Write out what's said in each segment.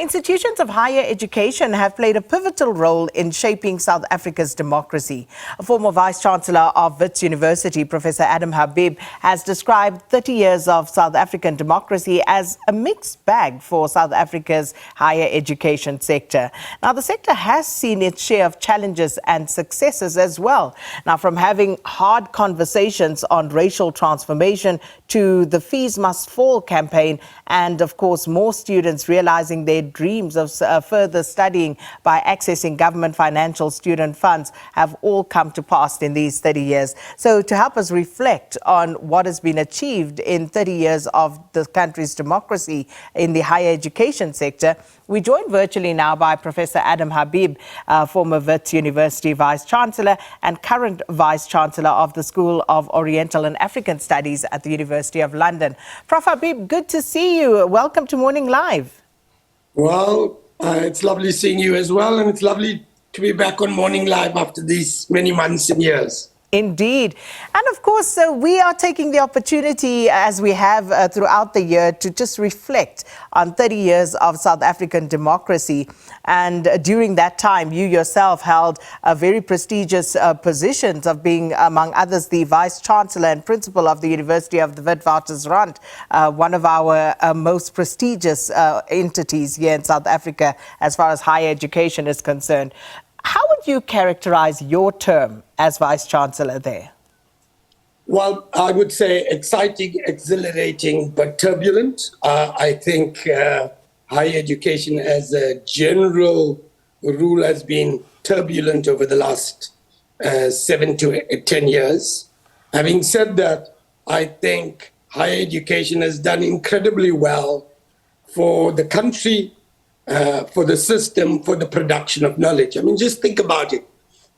institutions of higher education have played a pivotal role in shaping South Africa's democracy. A former Vice-Chancellor of Wits University, Professor Adam Habib, has described 30 years of South African democracy as a mixed bag for South Africa's higher education sector. Now, the sector has seen its share of challenges and successes as well. Now, from having hard conversations on racial transformation to the Fees Must Fall campaign, and of course, more students realizing their dreams of further studying by accessing government financial student funds have all come to pass in these 30 years. So to help us reflect on what has been achieved in 30 years of the country's democracy in the higher education sector, we joined virtually now by Professor Adam Habib, former Wits University Vice-Chancellor and current Vice-Chancellor of the School of Oriental and African Studies at the University of London. Prof Habib, good to see you. Welcome to Morning Live. Well, it's lovely seeing you as well, and it's lovely to be back on Morning Live after these many months and years. Indeed. And of course, we are taking the opportunity, as we have throughout the year, to just reflect on 30 years of South African democracy. And during that time, you yourself held very prestigious positions of being, among others, the Vice-Chancellor and Principal of the University of the Witwatersrand, one of our most prestigious entities here in South Africa as far as higher education is concerned. How would you characterize your term as Vice-Chancellor there? Well, I would say exciting, exhilarating, but turbulent. I think higher education as a general rule has been turbulent over the last 7 to 10 years. Having said that, I think higher education has done incredibly well for the country, for the system, for the production of knowledge. I mean, just think about it.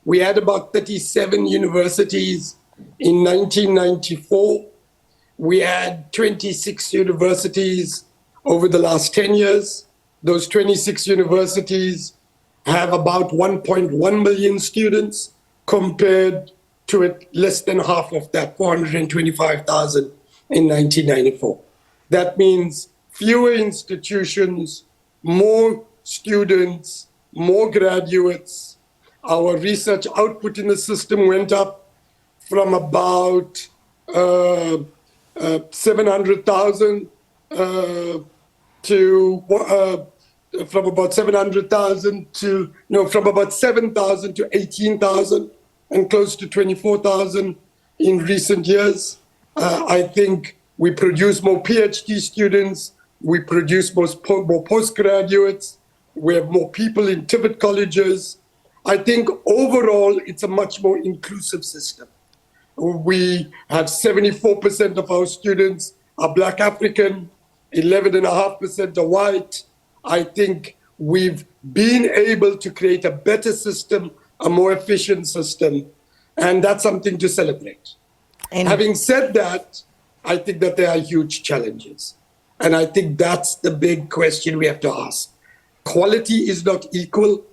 We had about 37 universities in 1994. We had 26 universities over the last 10 years. Those 26 universities have about 1.1 million students compared to less than half of that, 425,000 in 1994. That means fewer institutions, more students, more graduates. Our research output in the system went up from about 700,000 from about 7,000 to 18,000 and close to 24,000 in recent years. I think we produce more PhD students. We produce more postgraduates. We have more people in TVET colleges. I think overall, it's a much more inclusive system. We have 74% of our students are Black African, 11.5% are white. I think we've been able to create a better system, a more efficient system, and that's something to celebrate. Having said that, I think that there are huge challenges. And I think that's the big question we have to ask. Quality is not equal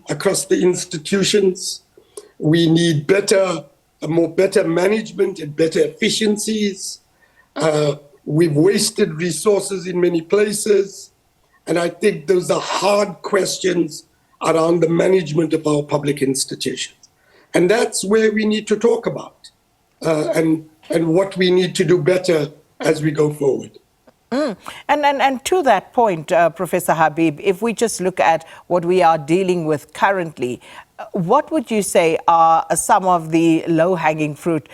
across the institutions. We need better management and better efficiencies. We've wasted resources in many places. And I think those are hard questions around the management of our public institutions. And that's where we need to talk about and what we need to do better as we go forward. And to that point, Professor Habib, if we just look at what we are dealing with currently, what would you say are some of the low-hanging fruit,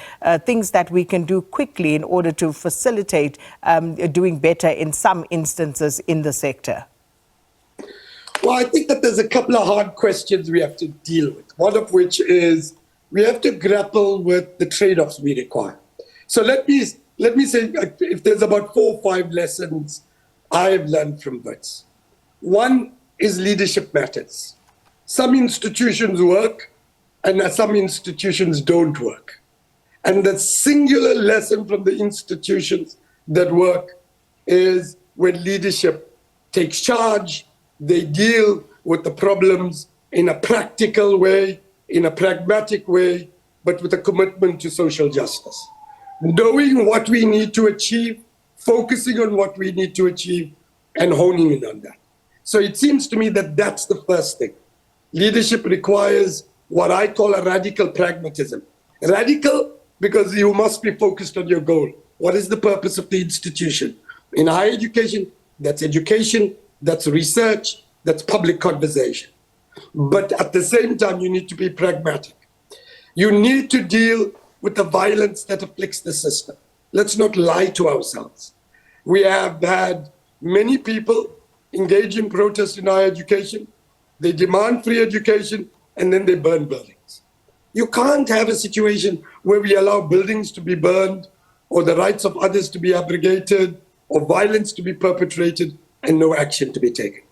things that we can do quickly in order to facilitate doing better in some instances in the sector? Well, I think that there's a couple of hard questions we have to deal with, one of which is we have to grapple with the trade-offs we require. So let me say, if there's about 4 or 5 lessons I've learned from Wits. One is leadership matters. Some institutions work and some institutions don't work. And the singular lesson from the institutions that work is when leadership takes charge, they deal with the problems in a practical way, in a pragmatic way, but with a commitment to social justice. Knowing what we need to achieve, focusing on what we need to achieve, and honing in on that. So it seems to me that that's the first thing. Leadership requires what I call a radical pragmatism. Radical because you must be focused on your goal. What is the purpose of the institution? In higher education, that's research, that's public conversation. But at the same time, you need to be pragmatic. You need to deal with the violence that afflicts the system. Let's not lie to ourselves. We have had many people engage in protest in higher education. They demand free education, and then they burn buildings. You can't have a situation where we allow buildings to be burned, or the rights of others to be abrogated, or violence to be perpetrated, and no action to be taken.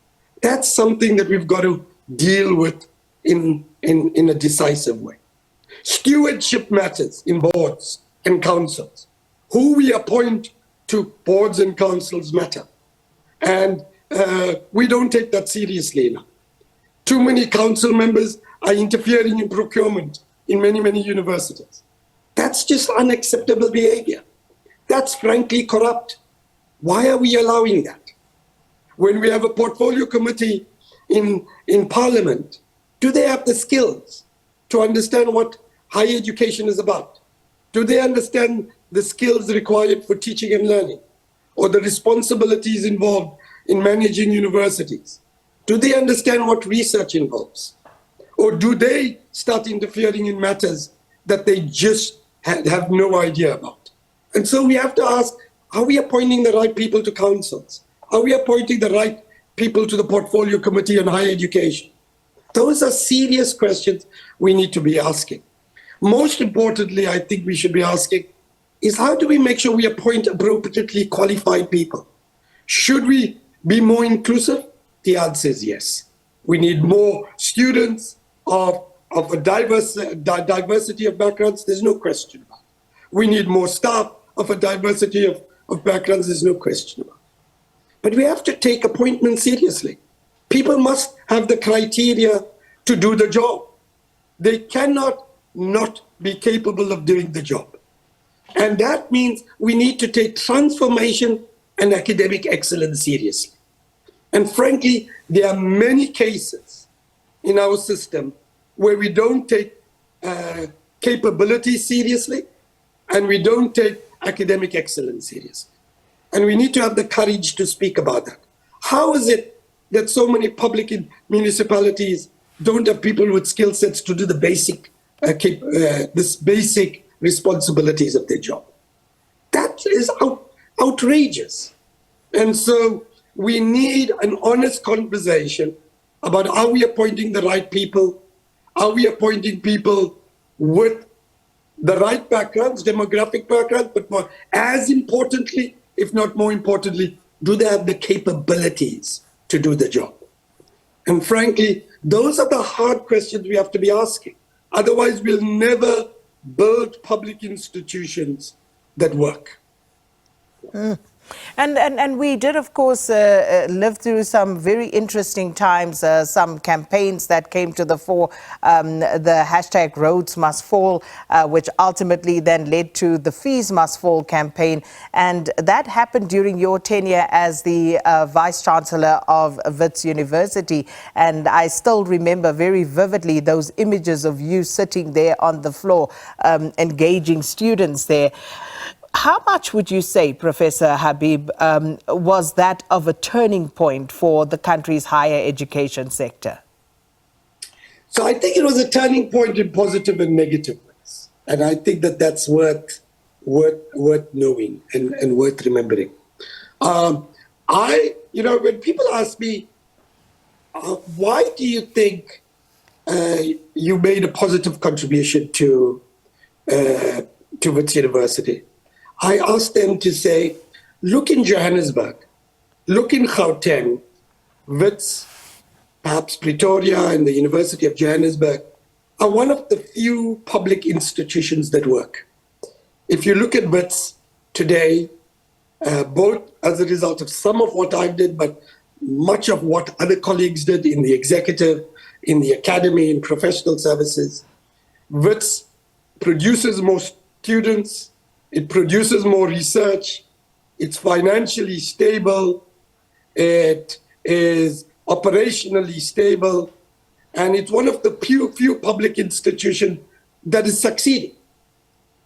That's something that we've got to deal with in a decisive way. Stewardship matters in boards and councils. Who we appoint to boards and councils matter. And we don't take that seriously enough. Too many council members are interfering in procurement in many, many universities. That's just unacceptable behavior. That's frankly corrupt. Why are we allowing that? When we have a portfolio committee in Parliament, do they have the skills to understand what higher education is about? Do they understand the skills required for teaching and learning, or the responsibilities involved in managing universities? Do they understand what research involves? Or do they start interfering in matters that they just have no idea about? And so we have to ask, are we appointing the right people to councils? Are we appointing the right people to the portfolio committee on higher education? Those are serious questions we need to be asking. Most importantly, I think we should be asking is how do we make sure we appoint appropriately qualified people? Should we be more inclusive? The answer is yes. We need more students of a diversity of backgrounds. There's no question about it. We need more staff of a diversity of backgrounds. There's no question about it. But we have to take appointments seriously. People must have the criteria to do the job. They cannot not be capable of doing the job. And that means we need to take transformation and academic excellence seriously. And frankly, there are many cases in our system where we don't take capability seriously and we don't take academic excellence seriously. And we need to have the courage to speak about that. How is it that so many public municipalities don't have people with skill sets to do the basic responsibilities of their job? That is outrageous. And so we need an honest conversation about are we appointing the right people? Are we appointing people with the right backgrounds, demographic backgrounds, but more, as importantly, if not more importantly, do they have the capabilities to do the job? And frankly, those are the hard questions we have to be asking. Otherwise, we'll never build public institutions that work. And we did, of course, live through some very interesting times, some campaigns that came to the fore, the hashtag Roads Must Fall, which ultimately then led to the Fees Must Fall campaign. And that happened during your tenure as the Vice-Chancellor of Wits University. And I still remember very vividly those images of you sitting there on the floor, engaging students there. How much would you say, Professor Habib, was that of a turning point for the country's higher education sector? So I think it was a turning point in positive and negative ways. And I think that that's worth knowing and worth remembering. When people ask me, why do you think you made a positive contribution to Wits University? I asked them to say, look in Johannesburg, look in Gauteng, Wits, perhaps Pretoria and the University of Johannesburg are one of the few public institutions that work. If you look at Wits today, both as a result of some of what I did, but much of what other colleagues did in the executive, in the academy, in professional services, Wits produces more students, it produces more research, it's financially stable, it is operationally stable, and it's one of the few public institutions that is succeeding.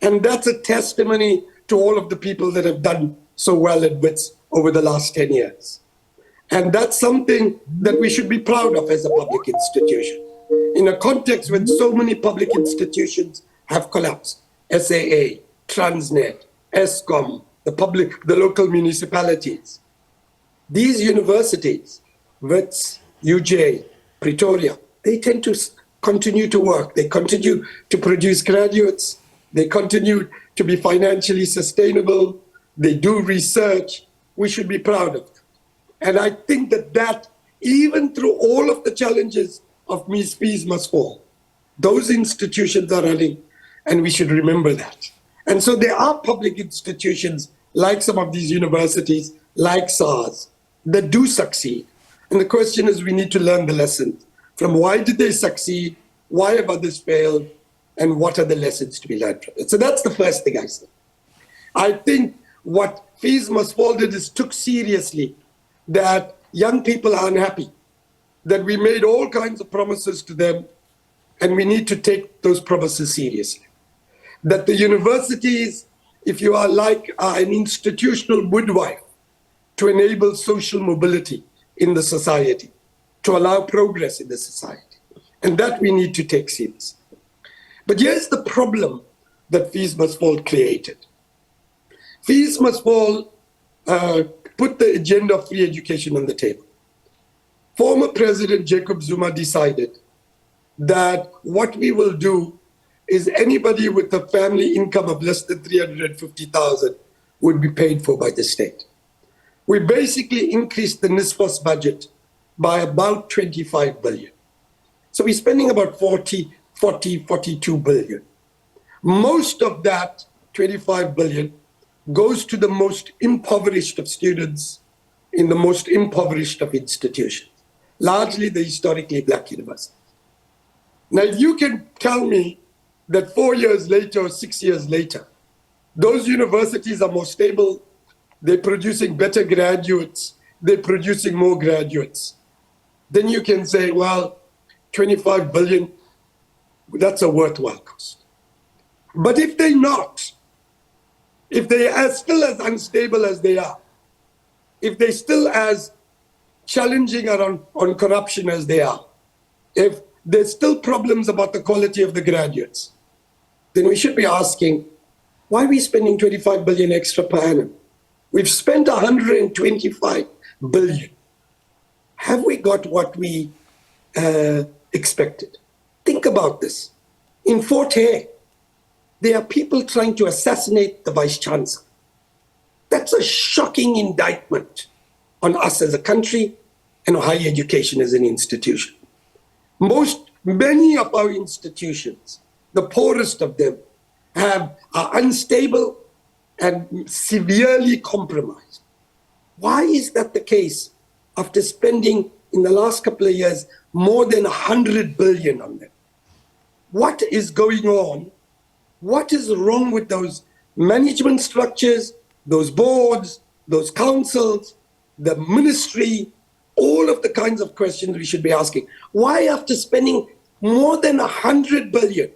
And that's a testimony to all of the people that have done so well at Wits over the last 10 years. And that's something that we should be proud of as a public institution. In a context when so many public institutions have collapsed, SAA, Transnet, ESCOM, the local municipalities. These universities, Wits, UJ, Pretoria, they tend to continue to work. They continue to produce graduates. They continue to be financially sustainable. They do research. We should be proud of them. And I think that even through all of the challenges of fees must fall, those institutions are running, and we should remember that. And so there are public institutions like some of these universities, like SARS, that do succeed. And the question is, we need to learn the lessons from why did they succeed, why have others failed, and what are the lessons to be learned from it. So that's the first thing I said. I think what Fees Must Fall did is took seriously that young people are unhappy, that we made all kinds of promises to them, and we need to take those promises seriously. That the universities, if you are like an institutional midwife to enable social mobility in the society, to allow progress in the society, and that we need to take seriously. But here's the problem that Fees Must Fall created. Fees Must Fall put the agenda of free education on the table. Former President Jacob Zuma decided that what we will do is anybody with a family income of less than 350,000 would be paid for by the state. We basically increased the NSFAS budget by about 25 billion. So we're spending about 42 billion. Most of that 25 billion goes to the most impoverished of students in the most impoverished of institutions, largely the historically black universities. Now, if you can tell me that 4 years later or 6 years later, those universities are more stable, they're producing better graduates, they're producing more graduates, then you can say, well, 25 billion, that's a worthwhile cost. But if they're not, if they are still as unstable as they are, if they're still as challenging on corruption as they are, if there's still problems about the quality of the graduates, then we should be asking, why are we spending 25 billion extra per annum? We've spent 125 billion. Have we got what we expected? Think about this. In Fort Hare, there are people trying to assassinate the Vice-Chancellor. That's a shocking indictment on us as a country and on higher education as an institution. Many of our institutions, the poorest of them, are unstable and severely compromised. Why is that the case after spending in the last couple of years more than 100 billion on them? What is going on? What is wrong with those management structures, those boards, those councils, the ministry, all of the kinds of questions we should be asking? Why, after spending more than 100 billion,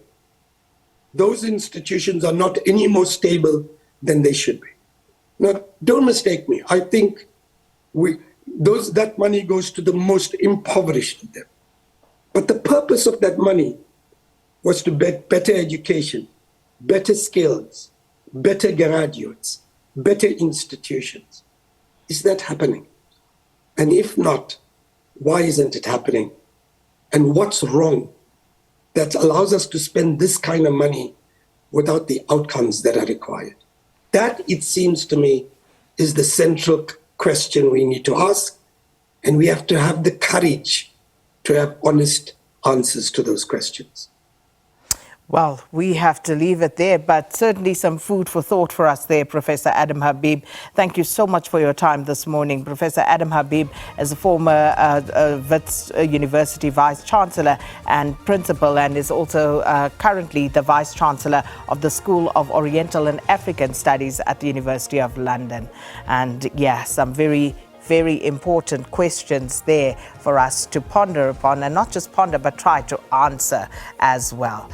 those institutions are not any more stable than they should be? Now, don't mistake me. I think that money goes to the most impoverished of them. But the purpose of that money was to better education, better skills, better graduates, better institutions. Is that happening? And if not, why isn't it happening? And what's wrong that allows us to spend this kind of money without the outcomes that are required? That, it seems to me, is the central question we need to ask. And we have to have the courage to have honest answers to those questions. Well, we have to leave it there, but certainly some food for thought for us there, Professor Adam Habib. Thank you so much for your time this morning. Professor Adam Habib is a former Wits University Vice-Chancellor and Principal, and is also currently the Vice-Chancellor of the School of Oriental and African Studies at the University of London. And yeah, some very very important questions there for us to ponder upon, and not just ponder, but try to answer as well.